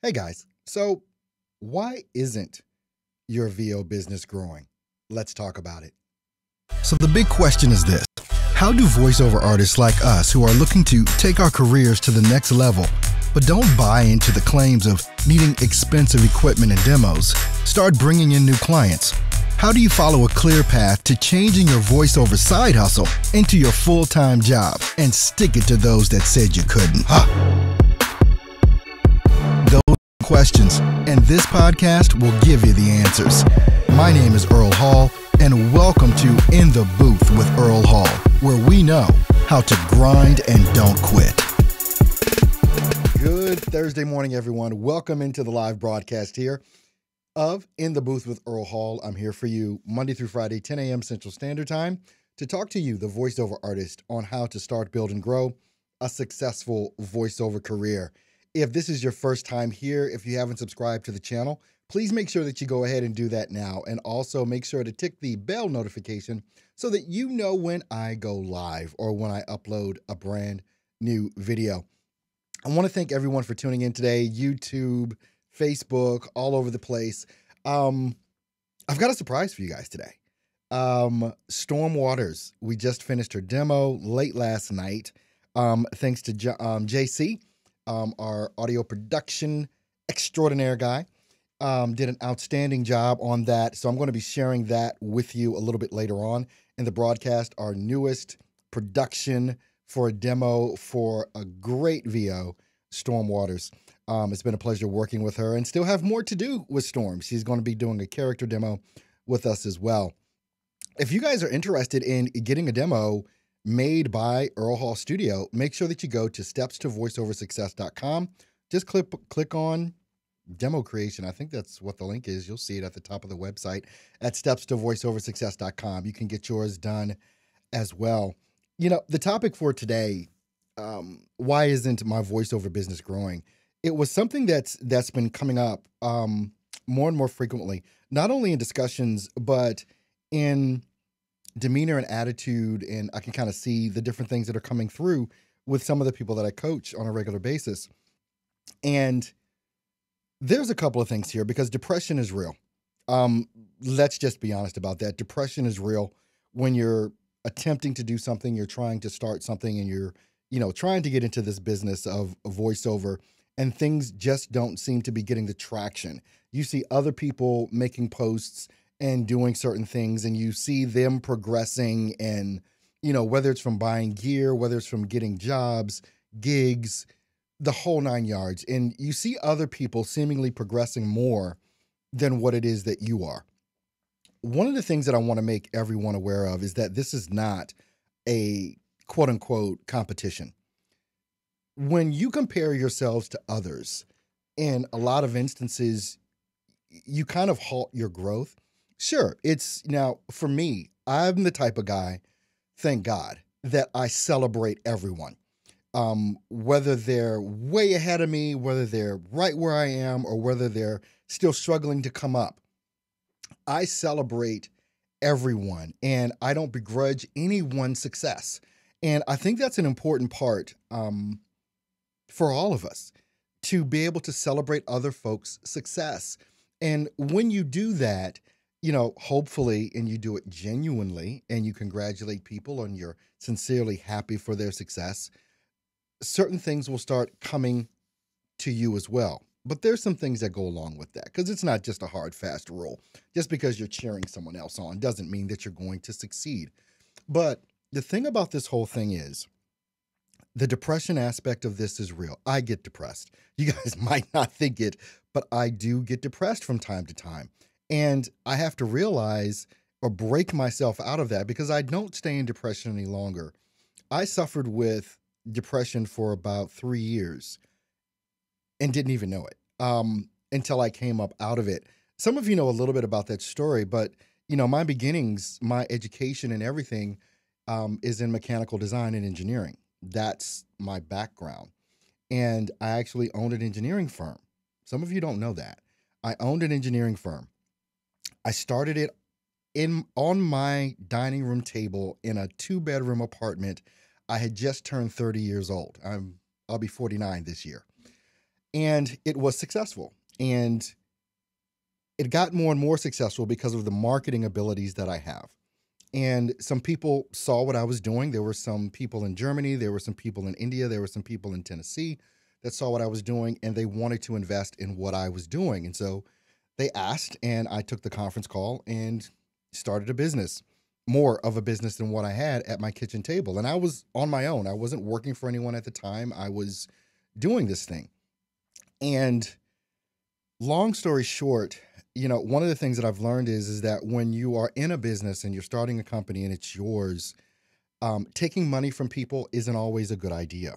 Hey guys, so why isn't your VO business growing? Let's talk about it. So, the big question is this: how do voiceover artists like us who are looking to take our careers to the next level, but don't buy into the claims of needing expensive equipment and demos, start bringing in new clients? How do you follow a clear path to changing your voiceover side hustle into your full-time job and stick it to those that said you couldn't? Those questions, and this podcast will give you the answers. My name is Earl Hall, and welcome to In the Booth with Earl Hall, where we know how to grind and don't quit. Good Thursday morning, everyone. Welcome into the live broadcast here of In the Booth with Earl Hall. I'm here for you Monday through Friday, 10 a.m. Central Standard Time, to talk to you, the voiceover artist, on how to start, build, and grow a successful voiceover career. If this is your first time here, if you haven't subscribed to the channel, please make sure that you go ahead and do that now. And also make sure to tick the bell notification so that you know when I go live or when I upload a brand new video. I want to thank everyone for tuning in today, YouTube, Facebook, all over the place. I've got a surprise for you guys today. Storm Waters, we just finished her demo late last night. Thanks to JC. Our audio production extraordinaire guy, did an outstanding job on that. So I'm going to be sharing that with you a little bit later on in the broadcast, our newest production for a demo for a great VO, Storm Waters. It's been a pleasure working with her and still have more to do with Storm. She's going to be doing a character demo with us as well. If you guys are interested in getting a demo made by Earl Hall Studio, make sure that you go to stepstovoiceoversuccess.com. Just click on demo creation. I think that's what the link is. You'll see it at the top of the website at stepstovoiceoversuccess.com. You can get yours done as well. You know, the topic for today, why isn't my voiceover business growing? It was something that's been coming up more and more frequently, not only in discussions, but in demeanor and attitude, and I can kind of see the different things that are coming through with some of the people that I coach on a regular basis. And there's a couple of things here because depression is real. Let's just be honest about that. Depression is real when you're attempting to do something, you're trying to start something, and you're, trying to get into this business of voiceover, and things just don't seem to be getting the traction. You see other people making posts and doing certain things, and you see them progressing, and, whether it's from buying gear, whether it's from getting jobs, gigs, the whole nine yards. And you see other people seemingly progressing more than what it is that you are. One of the things that I want to make everyone aware of is that this is not a quote unquote competition. When you compare yourselves to others, in a lot of instances, you kind of halt your growth. Sure, now for me, I'm the type of guy, thank God, that I celebrate everyone. Whether they're way ahead of me, whether they're right where I am, or whether they're still struggling to come up, I celebrate everyone and I don't begrudge anyone's success. And I think that's an important part for all of us, to be able to celebrate other folks' success. And when you do that, hopefully, and you do it genuinely, and you congratulate people and you're sincerely happy for their success, certain things will start coming to you as well. But there's some things that go along with that, because it's not just a hard, fast rule. Just because you're cheering someone else on doesn't mean that you're going to succeed. But the thing about this whole thing is, the depression aspect of this is real. I get depressed. You guys might not think it, but I do get depressed from time to time. And I have to realize or break myself out of that, because I don't stay in depression any longer. I suffered with depression for about 3 years and didn't even know it until I came up out of it. Some of you know a little bit about that story, but my beginnings, my education and everything is in mechanical design and engineering. That's my background. And I actually owned an engineering firm. Some of you don't know that. I owned an engineering firm. I started it on my dining room table in a 2-bedroom apartment. I had just turned 30 years old. I'll be 49 this year. And it was successful. And it got more and more successful because of the marketing abilities that I have. And some people saw what I was doing. There were some people in Germany, there were some people in India, there were some people in Tennessee that saw what I was doing, and they wanted to invest in what I was doing. And so they asked, and I took the conference call and started a business, more of a business than what I had at my kitchen table. And I was on my own. I wasn't working for anyone at the time. I was doing this thing. And long story short, one of the things that I've learned is that when you are in a business and you're starting a company and it's yours, taking money from people isn't always a good idea,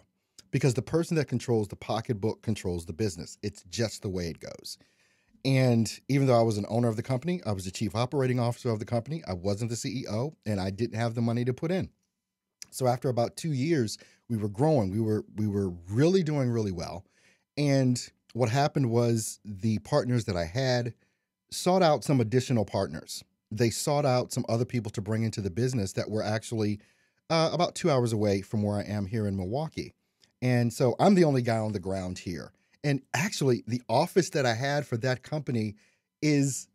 because the person that controls the pocketbook controls the business. It's just the way it goes. And even though I was an owner of the company, I was the chief operating officer of the company, I wasn't the CEO, and I didn't have the money to put in. So after about 2 years, we were growing. We were really doing really well. And what happened was the partners that I had sought out some additional partners. They sought out some other people to bring into the business that were actually about 2 hours away from where I am here in Milwaukee. And so I'm the only guy on the ground here. And actually, the office that I had for that company is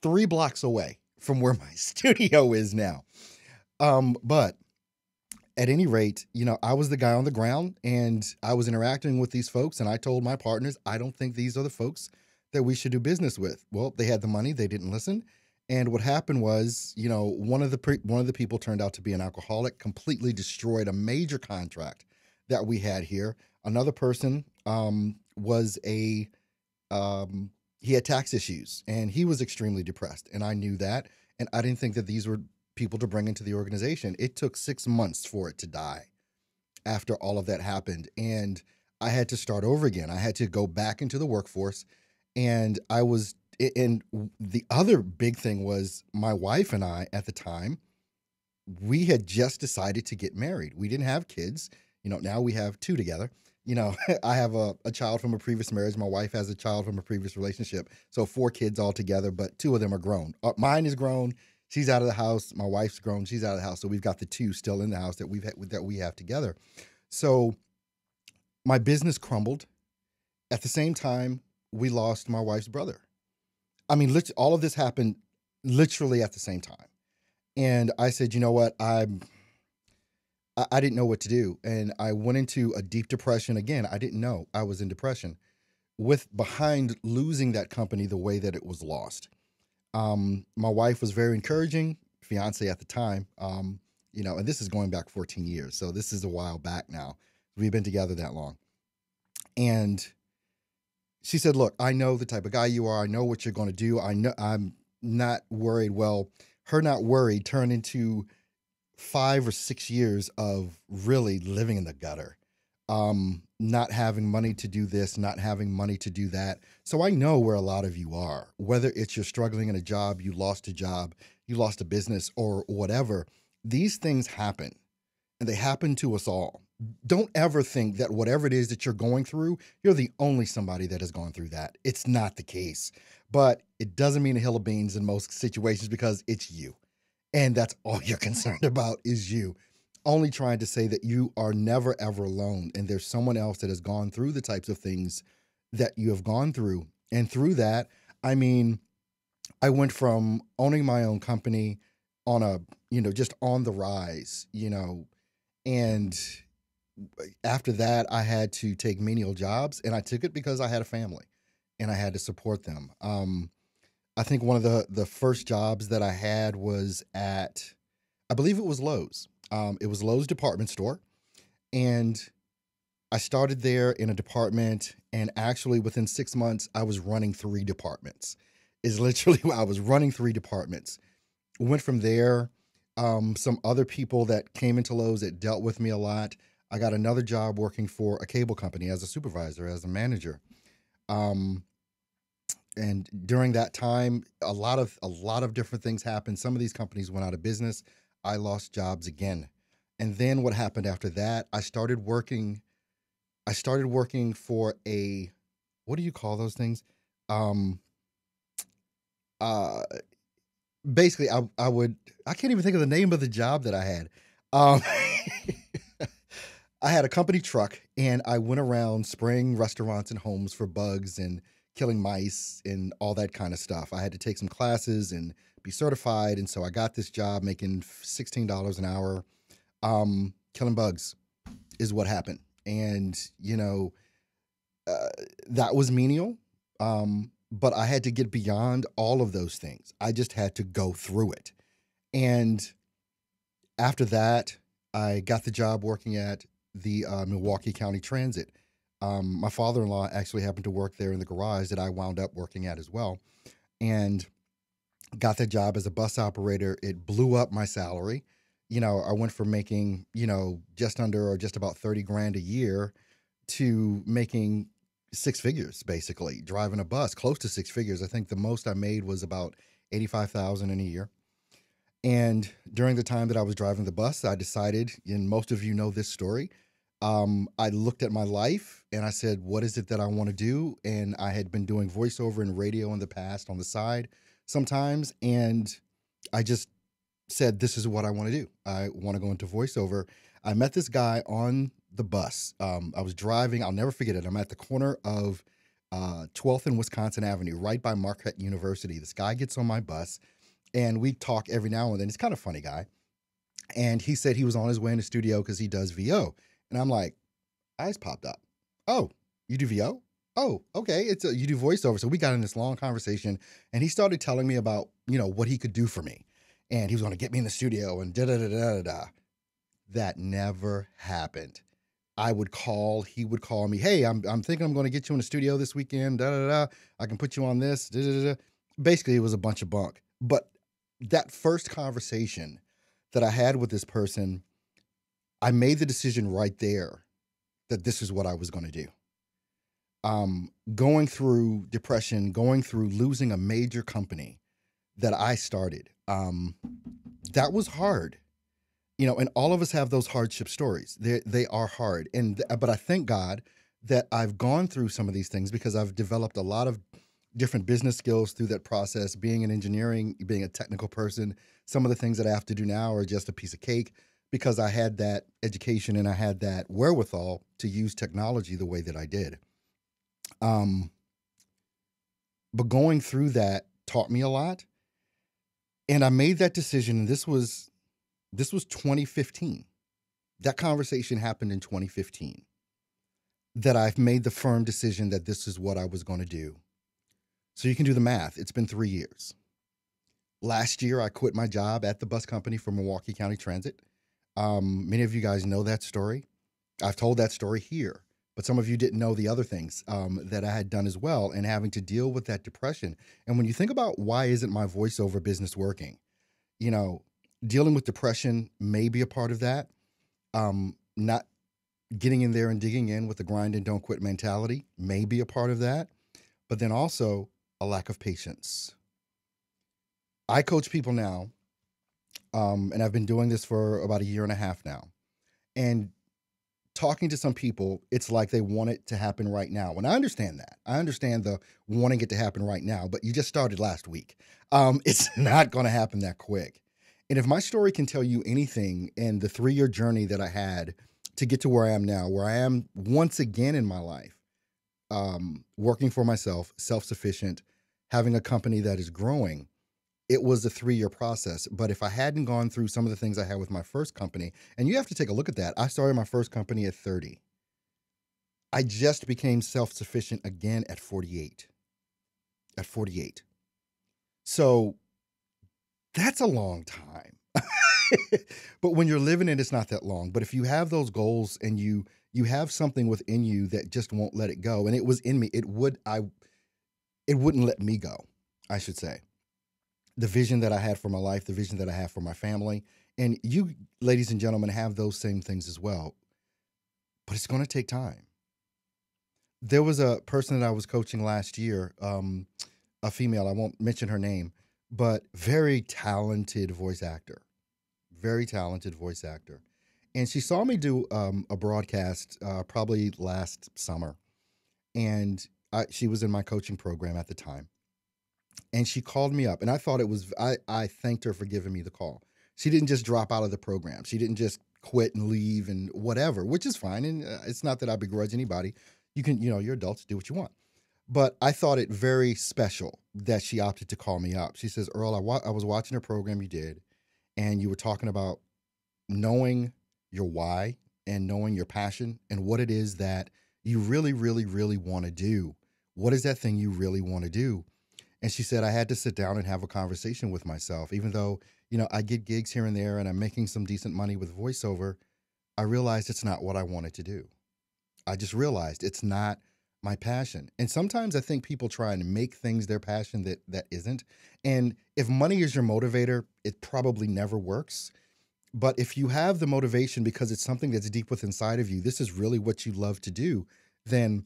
3 blocks away from where my studio is now. But at any rate, I was the guy on the ground, and I was interacting with these folks, and I told my partners, I don't think these are the folks that we should do business with. Well, they had the money, they didn't listen. And what happened was, one of the people turned out to be an alcoholic, completely destroyed a major contract that we had here. Another person he had tax issues, and he was extremely depressed. And I knew that. And I didn't think that these were people to bring into the organization. It took 6 months for it to die after all of that happened. And I had to start over again. I had to go back into the workforce. And the other big thing was my wife and I at the time, we had just decided to get married. We didn't have kids. Now we have 2 together. I have a child from a previous marriage. My wife has a child from a previous relationship. So 4 kids altogether, but 2 of them are grown. Mine is grown. She's out of the house. My wife's grown. She's out of the house. So we've got the 2 still in the house that we have together. So my business crumbled. At the same time, we lost my wife's brother. I mean, all of this happened literally at the same time. And I said, you know what? I didn't know what to do. And I went into a deep depression. Again, I didn't know I was in depression behind losing that company the way that it was lost. My wife was very encouraging, fiance at the time, and this is going back 14 years. So this is a while back now. We've been together that long. And she said, look, I know the type of guy you are. I know what you're going to do. I know I'm not worried. Well, her not worried turned into 5 or 6 years of really living in the gutter, not having money to do this, not having money to do that. So I know where a lot of you are, whether it's you're struggling in a job, you lost a business, or whatever. These things happen, and they happen to us all. Don't ever think that whatever it is that you're going through, you're the only somebody that has gone through that. It's not the case, but it doesn't mean a hill of beans in most situations, because it's you. And that's all you're concerned about is you. Only trying to say that you are never, ever alone. And there's someone else that has gone through the types of things that you have gone through. And through that, I mean, I went from owning my own company on just on the rise, and after that, I had to take menial jobs, and I took it because I had a family and I had to support them. I think one of the first jobs that I had was at, I believe it was Lowe's. It was Lowe's department store. And I started there in a department, and actually within 6 months, I was running 3 departments. Is literally I was running 3 departments. Went from there. Some other people that came into Lowe's that dealt with me a lot. I got another job working for a cable company as a supervisor, as a manager. And during that time, a lot of different things happened. Some of these companies went out of business. I lost jobs again. And then what happened after that? I started working for what do you call those things? Basically, I can't even think of the name of the job that I had. Um, I had a company truck and I went around spraying restaurants and homes for bugs and killing mice and all that kind of stuff. I had to take some classes and be certified. And so I got this job making $16 an hour. Killing bugs is what happened. And, uh, that was menial. But I had to get beyond all of those things. I just had to go through it. And after that, I got the job working at the Milwaukee County Transit. My father-in-law actually happened to work there in the garage that I wound up working at as well, and got that job as a bus operator. It blew up my salary. I went from making, just under or just about 30 grand a year to making six figures, basically, driving a bus, close to six figures. I think the most I made was about 85,000 in a year. And during the time that I was driving the bus, I decided, and most of you know this story, I looked at my life and I said, what is it that I want to do? And I had been doing voiceover and radio in the past on the side sometimes. And I just said, this is what I want to do. I want to go into voiceover. I met this guy on the bus. I was driving. I'll never forget it. I'm at the corner of 12th and Wisconsin Avenue, right by Marquette University. This guy gets on my bus and we talk every now and then. He's kind of a funny guy. And he said he was on his way in the studio because he does VO. And I'm like, eyes popped up. Oh, you do VO? Oh, okay. You do voiceover. So we got in this long conversation and he started telling me about, what he could do for me. And he was going to get me in the studio and da-da-da-da-da-da. That never happened. I would call, he would call me, hey, I'm thinking I'm going to get you in the studio this weekend, da-da-da. I can put you on this, da-da-da-da. Basically, it was a bunch of bunk. But that first conversation that I had with this person, I made the decision right there that this is what I was going to do. Going through depression, going through losing a major company that I started, that was hard. And all of us have those hardship stories. They are hard. But I thank God that I've gone through some of these things because I've developed a lot of different business skills through that process, being in engineering, being a technical person. Some of the things that I have to do now are just a piece of cake because I had that education and I had that wherewithal to use technology the way that I did. But going through that taught me a lot. And I made that decision, and this was 2015. That conversation happened in 2015. That I've made the firm decision that this is what I was going to do. So you can do the math. It's been 3 years. Last year, I quit my job at the bus company for Milwaukee County Transit. Many of you guys know that story. I've told that story here, but some of you didn't know the other things that I had done as well, and having to deal with that depression. And when you think about why isn't my voiceover business working, dealing with depression may be a part of that. Not getting in there and digging in with the grind and don't quit mentality may be a part of that. But then also a lack of patience. I coach people now, and I've been doing this for about a year and a half now. And talking to some people, it's like they want it to happen right now. And I understand that. I understand the wanting it to happen right now, but you just started last week. It's not going to happen that quick. And if my story can tell you anything in the 3-year journey that I had to get to where I am now, where I am once again in my life, working for myself, self-sufficient, having a company that is growing, it was a 3-year process. But if I hadn't gone through some of the things I had with my first company, and you have to take a look at that. I started my first company at 30. I just became self-sufficient again at 48. At 48. So that's a long time. But when you're living it, it's not that long. But if you have those goals and you have something within you that just won't let it go, and it was in me, it wouldn't let me go, I should say. The vision that I had for my life, the vision that I have for my family, and you, ladies and gentlemen, have those same things as well. But it's going to take time. There was a person that I was coaching last year, a female, I won't mention her name, but very talented voice actor. Very talented voice actor. And she saw me do a broadcast probably last summer. And she was in my coaching program at the time. And she called me up. And I thought it was, I thanked her for giving me the call. She didn't just drop out of the program. She didn't just quit and leave and whatever, which is fine. And it's not that I begrudge anybody. You can, you're adults, do what you want. But I thought it very special that she opted to call me up. She says, Earl, I was watching a program you did, and you were talking about knowing your why and knowing your passion and what it is that you really, really, really want to do. What is that thing you really want to do? And she said, I had to sit down and have a conversation with myself. Even though, I get gigs here and there and I'm making some decent money with voiceover, I realized it's not what I wanted to do. I just realized it's not my passion. And sometimes I think people try and make things their passion that isn't. And if money is your motivator, it probably never works. But if you have the motivation because it's something that's deep within inside of you, this is really what you love to do, then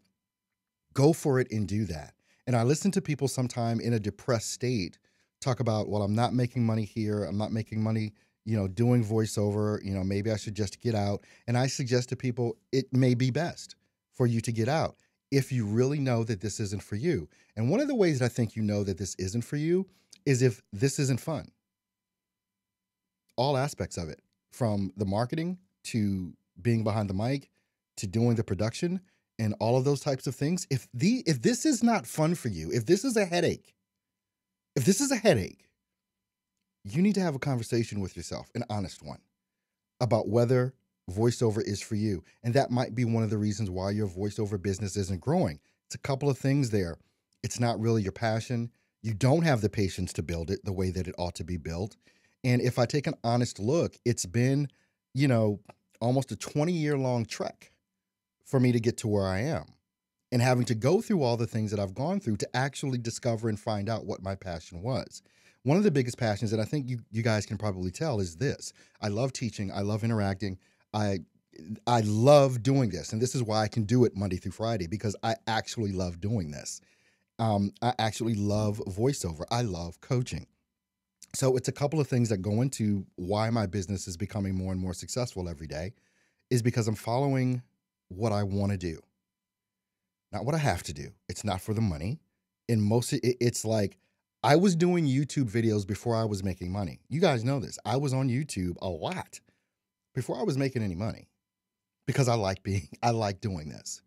go for it and do that. And I listen to people sometime in a depressed state talk about, well, I'm not making money here. I'm not making money, doing voiceover. Maybe I should just get out. And I suggest to people, it may be best for you to get out if you really know that this isn't for you. And one of the ways that I think you know that this isn't for you is if this isn't fun. All aspects of it, from the marketing to being behind the mic to doing the production and all of those types of things. If this is not fun for you, if this is a headache, you need to have a conversation with yourself, an honest one, about whether voiceover is for you. And that might be one of the reasons why your voiceover business isn't growing. It's a couple of things there. It's not really your passion. You don't have the patience to build it the way that it ought to be built. And if I take an honest look, it's been, almost a 20-year-long trek for me to get to where I am, and having to go through all the things that I've gone through to actually discover and find out what my passion was. One of the biggest passions, and I think you guys can probably tell, is this. I love teaching. I love interacting. I love doing this. And this is why I can do it Monday through Friday, because I actually love doing this. I actually love voiceover. I love coaching. So it's a couple of things that go into why my business is becoming more and more successful every day, is because I'm following what I want to do, not what I have to do. It's not for the money. And it's like, I was doing YouTube videos before I was making money. You guys know this. I was on YouTube a lot before I was making any money, because I like doing this.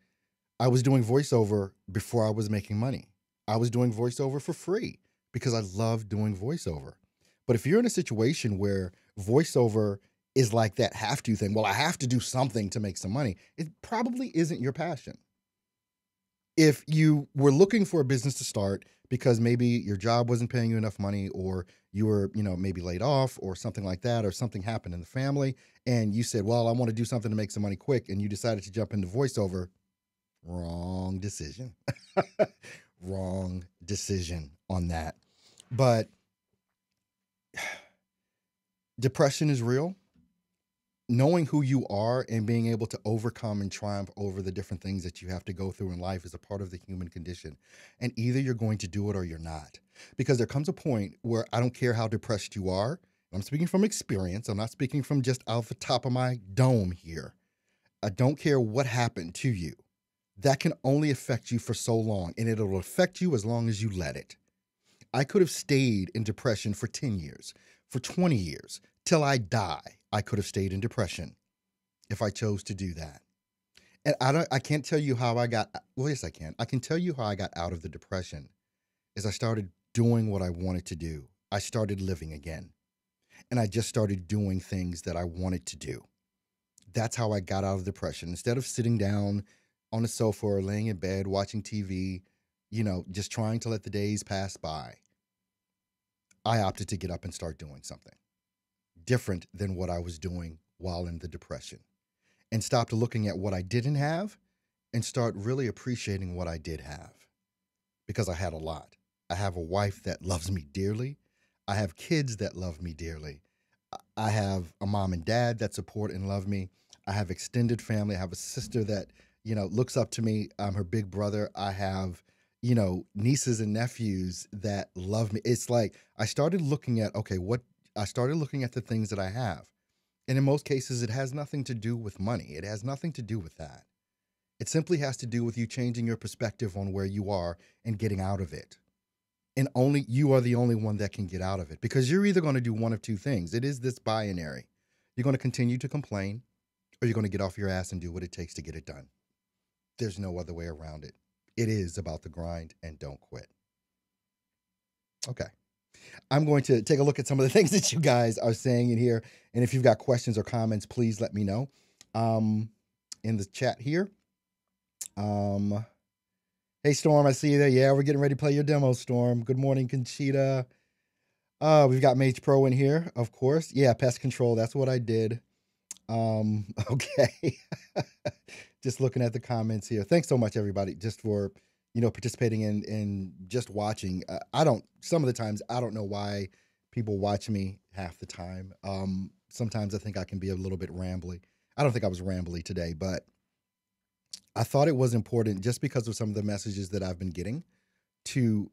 I was doing voiceover before I was making money. I was doing voiceover for free because I love doing voiceover. But if you're in a situation where voiceover is like that have to thing, well, I have to do something to make some money, it probably isn't your passion. If you were looking for a business to start because maybe your job wasn't paying you enough money, or you were, maybe laid off or something like that, or something happened in the family, and you said, well, I want to do something to make some money quick, and you decided to jump into voiceover, wrong decision. Wrong decision on that. But depression is real. Knowing who you are and being able to overcome and triumph over the different things that you have to go through in life is a part of the human condition. And either you're going to do it or you're not. Because there comes a point where I don't care how depressed you are. I'm speaking from experience. I'm not speaking from just out the top of my dome here. I don't care what happened to you. That can only affect you for so long, and it'll affect you as long as you let it. I could have stayed in depression for 10 years, for 20 years, till I die. I could have stayed in depression if I chose to do that. And I can't tell you how I got, well, yes, I can. I can tell you how I got out of the depression is I started doing what I wanted to do. I started living again. And I just started doing things that I wanted to do. That's how I got out of depression. Instead of sitting down on the sofa or laying in bed watching TV, just trying to let the days pass by, I opted to get up and start doing something different than what I was doing while in the depression, and stopped looking at what I didn't have and start really appreciating what I did have, because I had a lot. I have a wife that loves me dearly. I have kids that love me dearly. I have a mom and dad that support and love me. I have extended family. I have a sister that, looks up to me. I'm her big brother. I have, nieces and nephews that love me. It's like I started looking at, I started looking at the things that I have. And in most cases, it has nothing to do with money. It has nothing to do with that. It simply has to do with you changing your perspective on where you are and getting out of it. And only you are the only one that can get out of it, because you're either going to do one of two things. It is this binary. You're going to continue to complain, or you're going to get off your ass and do what it takes to get it done. There's no other way around it. It is about the grind and don't quit. Okay. I'm going to take a look at some of the things that you guys are saying in here. And if you've got questions or comments, please let me know in the chat here. Hey, Storm, I see you there. Yeah, we're getting ready to play your demo, Storm. Good morning, Conchita. We've got Mage Pro in here, of course. Yeah, pest control. That's what I did. Okay. Just looking at the comments here. Thanks so much, everybody, just for, participating in just watching. Some of the times, I don't know why people watch me half the time. Sometimes I think I can be a little bit rambly. I don't think I was rambly today, but I thought it was important, just because of some of the messages that I've been getting, to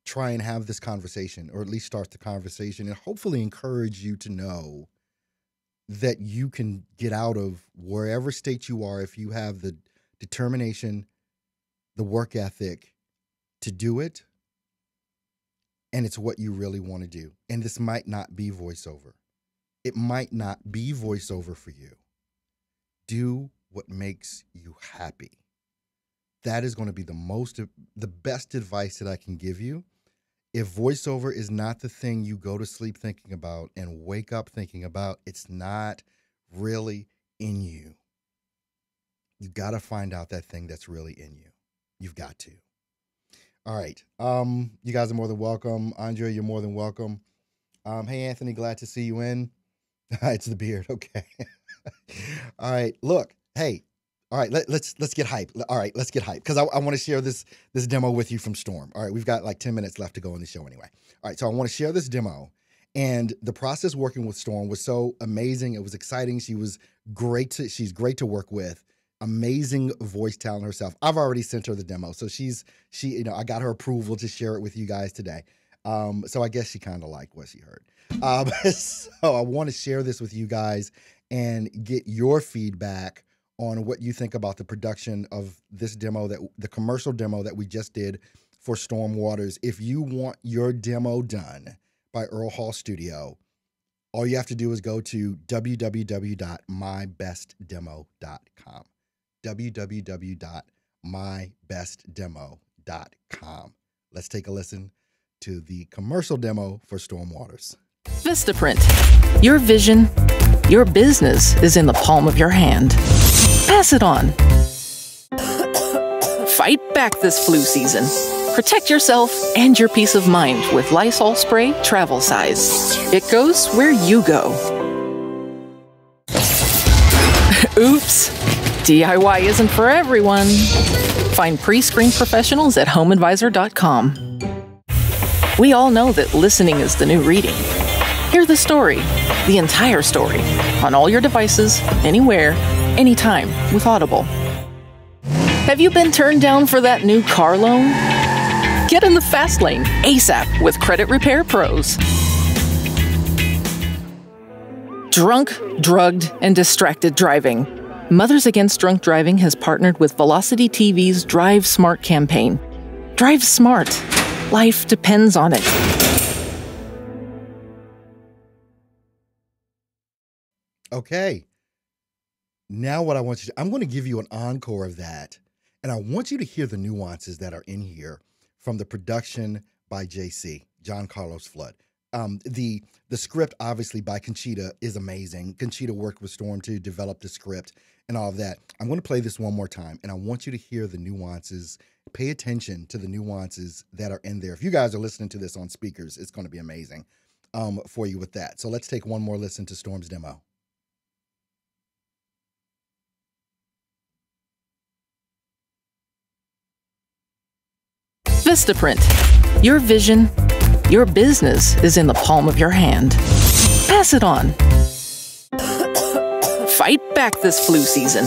try and have this conversation, or at least start the conversation, and hopefully encourage you to know that you can get out of wherever state you are if you have the determination, the work ethic to do it, and it's what you really want to do. And this might not be voiceover. It might not be voiceover for you. Do what makes you happy. That is going to be the best advice that I can give you. If voiceover is not the thing you go to sleep thinking about and wake up thinking about, it's not really in you. You got to find out that thing that's really in you. You've got to. All right. You guys are more than welcome. Andre, you're more than welcome. Hey, Anthony, glad to see you in. It's the beard. Okay. All right. Look, hey. All right, let's get hype. All right, let's get hype, because I want to share this demo with you from Storm. All right, we've got like 10 minutes left to go in the show anyway. All right, so I want to share this demo, and the process working with Storm was so amazing. It was exciting. She was great. She's great to work with. Amazing voice talent herself. I've already sent her the demo, so I got her approval to share it with you guys today. So I guess she kind of liked what she heard. So I want to share this with you guys and get your feedback on what you think about the production of this demo, the commercial demo that we just did for Storm Waters. If you want your demo done by Earl Hall Studio, all you have to do is go to www.mybestdemo.com. www.mybestdemo.com. Let's take a listen to the commercial demo for Storm Waters. Vistaprint. Your vision, your business is in the palm of your hand. Pass it on. Fight back this flu season. Protect yourself and your peace of mind with Lysol Spray Travel Size. It goes where you go. Oops. DIY isn't for everyone. Find pre-screened professionals at HomeAdvisor.com. We all know that listening is the new reading. Hear the story, the entire story, on all your devices, anywhere, anytime with Audible. Have you been turned down for that new car loan? Get in the fast lane ASAP with Credit Repair Pros. Drunk, drugged, and distracted driving. Mothers Against Drunk Driving has partnered with Velocity TV's Drive Smart campaign. Drive smart. Life depends on it. Okay. Now what I want you to, I'm going to give you an encore of that, and I want you to hear the nuances that are in here from the production by JC, John Carlos Flood. The script, obviously, by Conchita is amazing. Conchita worked with Storm to develop the script and all of that. I'm going to play this one more time, and I want you to hear the nuances. Pay attention to the nuances that are in there. If you guys are listening to this on speakers, it's going to be amazing for you with that. So let's take one more listen to Storm's demo. Vistaprint. Your vision, your business is in the palm of your hand. Pass it on. Fight back this flu season.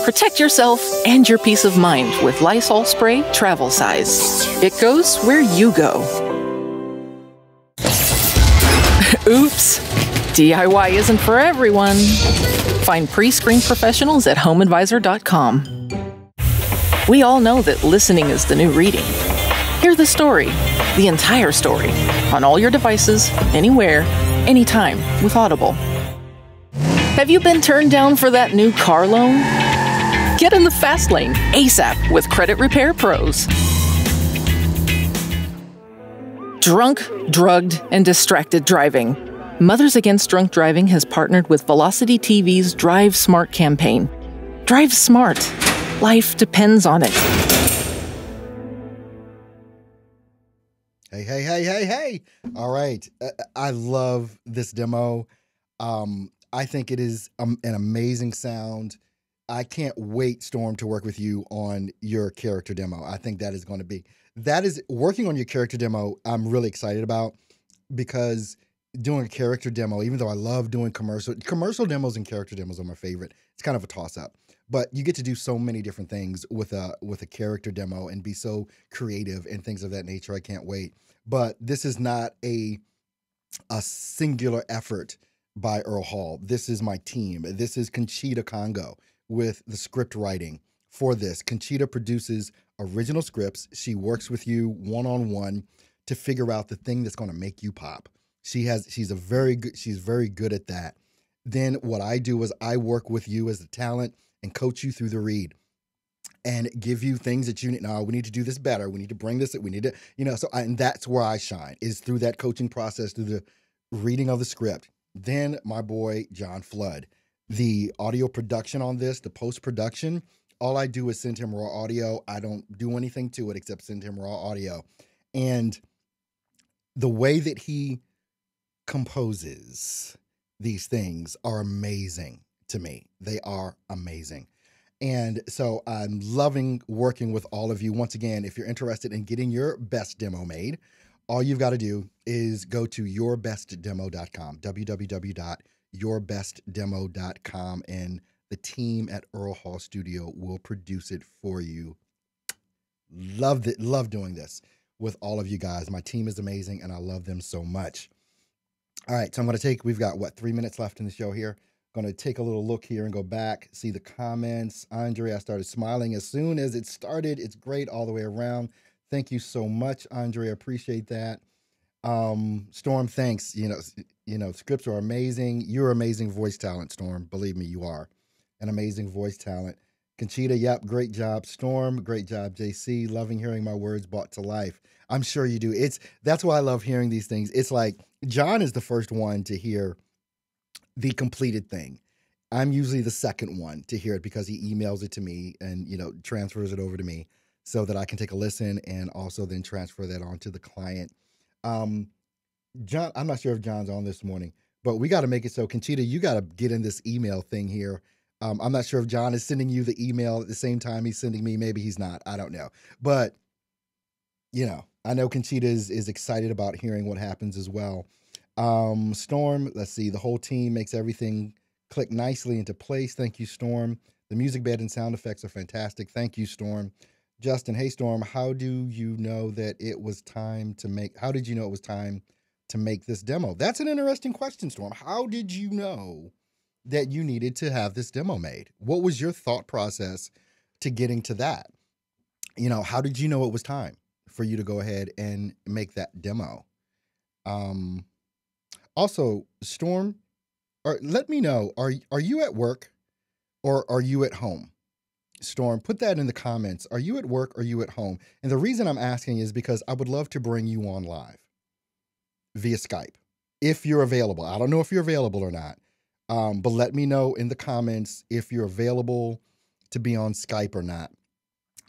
Protect yourself and your peace of mind with Lysol Spray Travel Size. It goes where you go. Oops. DIY isn't for everyone. Find pre-screened professionals at HomeAdvisor.com. We all know that listening is the new reading. Hear the story, the entire story, on all your devices, anywhere, anytime with Audible. Have you been turned down for that new car loan? Get in the fast lane ASAP with Credit Repair Pros. Drunk, drugged, and distracted driving. Mothers Against Drunk Driving has partnered with Velocity TV's Drive Smart campaign. Drive smart. Life depends on it. Hey. All right. I love this demo. I think it is an amazing sound. I can't wait, Storm, to work with you on your character demo. I think that is working on your character demo. I'm really excited about, because doing a character demo, even though I love doing commercial demos and character demos are my favorite. It's kind of a toss up, but you get to do so many different things with a character demo and be so creative and things of that nature. I can't wait. But this is not a singular effort by Earl Hall. This is my team. This is Conchita Congo with the script writing for this. Conchita produces original scripts. She works with you one-on-one to figure out the thing that's going to make you pop. She's very good at that. Then what I do is I work with you as the talent and coach you through the read and give you things that you need. No, we need to do this better. We need to bring this, we need to, and that's where I shine, is through that coaching process, through the reading of the script. Then my boy, John Flood, the audio production on this, the post-production, all I do is send him raw audio. I don't do anything to it except send him raw audio. And the way that he composes these things are amazing to me. They are amazing. And so I'm loving working with all of you. Once again, if you're interested in getting your best demo made, all you've got to do is go to yourbestdemo.com, www.yourbestdemo.com, and the team at Earl Hall Studio will produce it for you. Love doing this with all of you guys. My team is amazing, and I love them so much. All right, so we've got, 3 minutes left in the show here. Going to take a little look here and go back, see the comments. Andre, I started smiling as soon as it started. It's great all the way around. Thank you so much, Andre. I appreciate that. Storm, thanks. Scripts are amazing. You're amazing voice talent, Storm. Believe me, you are an amazing voice talent. Conchita, yep, great job. Storm, great job. JC, loving hearing my words brought to life. I'm sure you do. That's why I love hearing these things. It's like John is the first one to hear the completed thing. I'm usually the second one to hear it because he emails it to me and, transfers it over to me so that I can take a listen and also then transfer that on to the client. John, I'm not sure if John's on this morning, but we got to make it so, Conchita, you got to get in this email thing here. I'm not sure if John is sending you the email at the same time he's sending me. Maybe he's not. I don't know. But, I know Conchita is excited about hearing what happens as well. Storm, let's see. The whole team makes everything click nicely into place. Thank you, Storm. The music bed and sound effects are fantastic. Thank you, Storm. Justin, hey, Storm, how did you know it was time to make this demo? That's an interesting question, Storm. How did you know that you needed to have this demo made? What was your thought process to getting to that? How did you know it was time for you to go ahead and make that demo? Also, Storm, let me know, are you at work or are you at home? Storm, put that in the comments. Are you at work or are you at home? And the reason I'm asking is because I would love to bring you on live via Skype if you're available. I don't know if you're available or not, but let me know in the comments if you're available to be on Skype or not,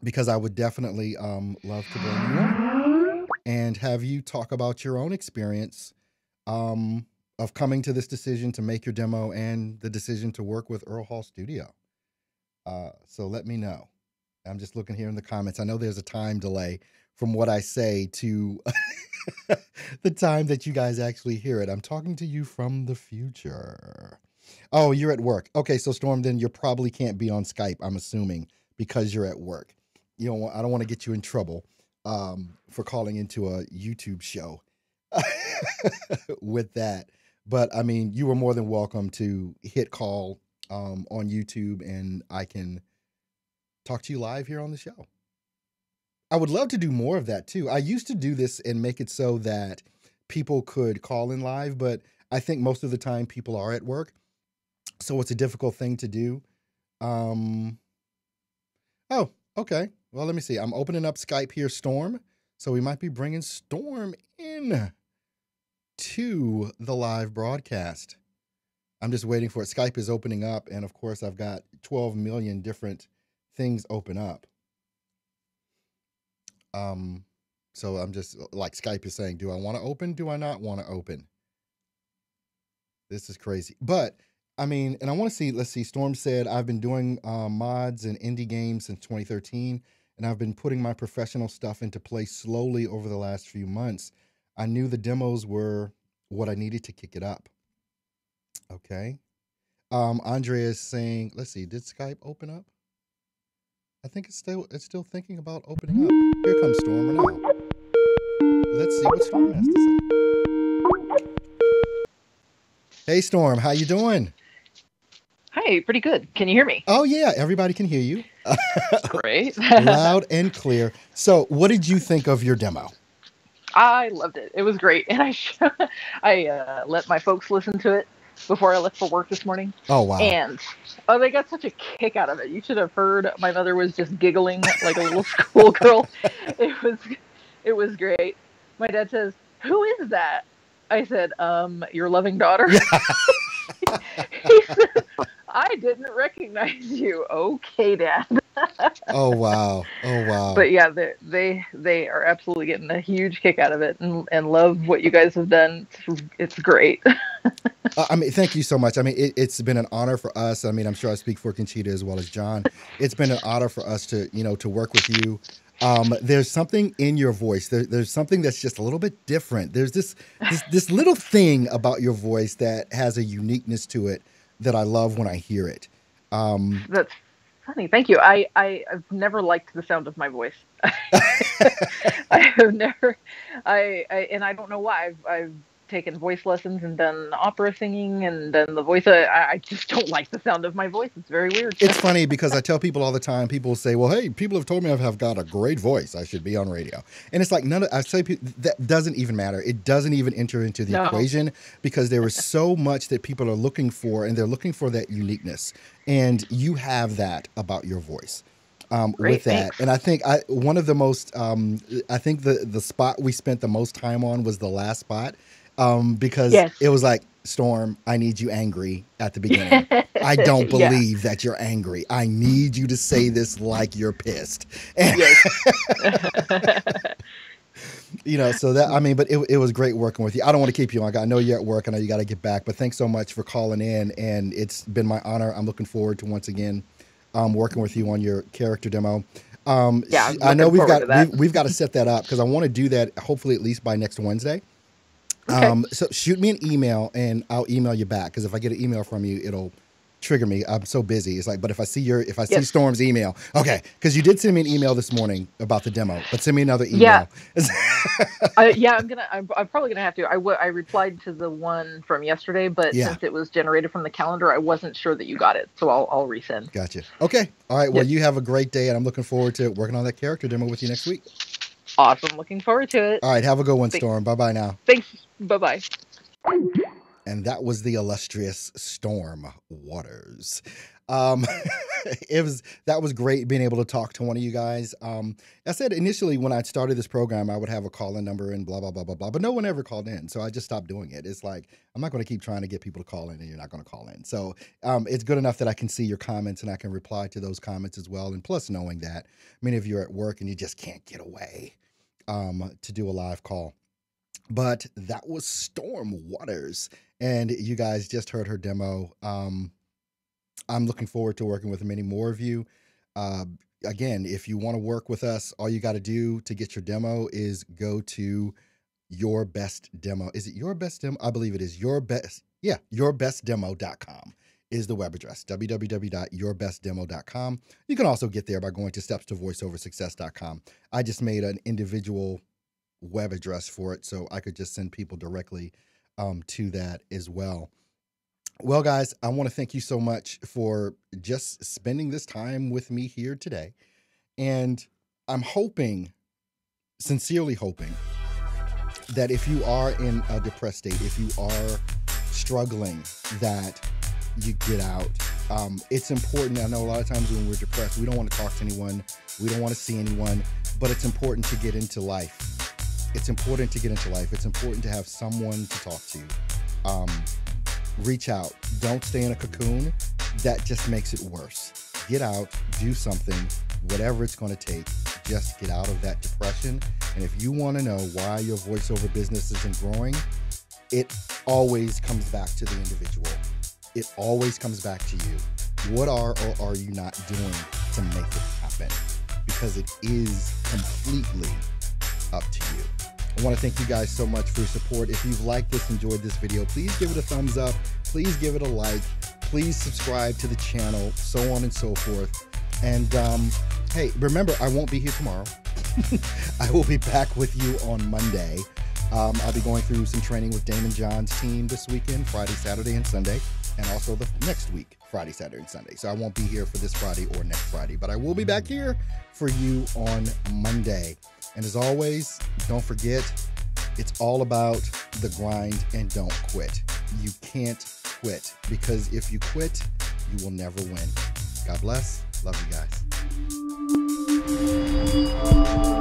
because I would definitely love to bring you on and have you talk about your own experience of coming to this decision to make your demo and the decision to work with Earl Hall Studio. So let me know. I'm just looking here in the comments. I know there's a time delay from what I say to the time that you guys actually hear it. I'm talking to you from the future. Oh, you're at work. Okay, so Storm, then you probably can't be on Skype, I'm assuming, because you're at work. I don't want to get you in trouble for calling into a YouTube show with that. But I mean, you were more than welcome to hit call on YouTube, and I can talk to you live here on the show. I would love to do more of that too. I used to do this and make it so that people could call in live, but I think most of the time people are at work. So it's a difficult thing to do. Oh, okay. Well, let me see. I'm opening up Skype here, Storm. So we might be bringing Storm in to the live broadcast. I'm just waiting for it. Skype is opening up, and of course, I've got 12 million different things open up. So I'm just like Skype is saying, do I want to open? Do I not want to open? This is crazy. But I mean, and I want to see, let's see, Storm said, I've been doing mods and indie games since 2013, and I've been putting my professional stuff into place slowly over the last few months. I knew the demos were what I needed to kick it up. Okay. Andrea is saying, let's see, did Skype open up? I think it's still thinking about opening up. Here comes Storm now. Let's see what Storm has to say. Hey Storm, how you doing? Hi, pretty good. Can you hear me? Oh yeah, everybody can hear you. Great. Loud and clear. So what did you think of your demo? I loved it. It was great. And I let my folks listen to it before I left for work this morning. Oh, wow. And they got such a kick out of it. You should have heard. My mother was just giggling like a little schoolgirl. It was great. My dad says, "Who is that?" I said, "Your loving daughter." He said, "I didn't recognize you." Okay, Dad. Oh wow. But yeah, they are absolutely getting a huge kick out of it and love what you guys have done. It's great. I mean, thank you so much. I mean, it's been an honor for us. I mean, I'm sure I speak for Conchita as well as John. It's been an honor for us to work with you. There's something in your voice. There's something that's just a little bit different. There's this little thing about your voice that has a uniqueness to it that I love when I hear it. That's funny. Thank you. I've never liked the sound of my voice. I have never. And I don't know why. I've taken voice lessons and done opera singing and done the voice. I just don't like the sound of my voice. It's very weird. It's funny because I tell people all the time, people say, well, hey, people have told me I've got a great voice. I should be on radio. And it's like, I say that doesn't even matter. It doesn't even enter into the equation because there is so much that people are looking for, and they're looking for that uniqueness. And you have that about your voice. With that. Thanks. And I think one of the most, I think the spot we spent the most time on was the last spot. Because It was like, Storm, I need you angry at the beginning. I don't believe that you're angry. I need you to say this like you're pissed. So that, I mean, but it was great working with you. I don't want to keep you on. I know you're at work. I know you got to get back, but thanks so much for calling in. And it's been my honor. I'm looking forward to once again working with you on your character demo. I know we've got to set that up because I want to do that hopefully at least by next Wednesday. Okay. So shoot me an email and I'll email you back. Because if I get an email from you, it'll trigger me. I'm so busy. It's like, but if I see see Storm's email, okay. Because you did send me an email this morning about the demo, but send me another email. I'm probably gonna have to. I replied to the one from yesterday, but since it was generated from the calendar, I wasn't sure that you got it, so I'll resend. Gotcha. Okay. All right. Well, you have a great day, and I'm looking forward to working on that character demo with you next week. Awesome. Looking forward to it. All right. Have a good one, Storm. Bye-bye now. Thanks. Bye-bye. And that was the illustrious Storm Waters. That was great being able to talk to one of you guys. I said initially when I started this program, I would have a call-in number and blah, blah, blah, blah, blah, but no one ever called in. So I just stopped doing it. It's like, I'm not going to keep trying to get people to call in and you're not going to call in. So it's good enough that I can see your comments and I can reply to those comments as well. And plus knowing that many of you are at work and you just can't get away to do a live call. But that was Storm Waters, and you guys just heard her demo. I'm looking forward to working with many more of you. Again, if you want to work with us, all you got to do to get your demo is go to Your Best Demo. Is it Your Best Demo? I believe it is Your Best. Yeah, yourbestdemo.com is the web address, www.yourbestdemo.com. You can also get there by going to stepstovoiceoversuccess.com. I just made an individual web address for it so I could just send people directly to that as well. Well, guys, I want to thank you so much for just spending this time with me here today. And I'm hoping, sincerely hoping, that if you are in a depressed state, if you are struggling, that you get out. It's important. I know a lot of times when we're depressed, we don't want to talk to anyone. We don't want to see anyone, but it's important to get into life. It's important to get into life. It's important to have someone to talk to. Reach out. Don't stay in a cocoon. That just makes it worse. Get out, do something, whatever it's going to take. Just get out of that depression. And if you want to know why your voiceover business isn't growing, it always comes back to the individual. It always comes back to you. What are or are you not doing to make it happen? Because it is completely up to you. I want to thank you guys so much for your support. If you've liked this, enjoyed this video, please give it a thumbs up. Please give it a like. Please subscribe to the channel, so on and so forth. And hey, remember, I won't be here tomorrow. I will be back with you on Monday. I'll be going through some training with Damon John's team this weekend, Friday, Saturday, and Sunday, and also the next week, Friday, Saturday, and Sunday. So I won't be here for this Friday or next Friday, but I will be back here for you on Monday. And as always, don't forget, it's all about the grind and don't quit. You can't quit, because if you quit, you will never win. God bless. Love you guys.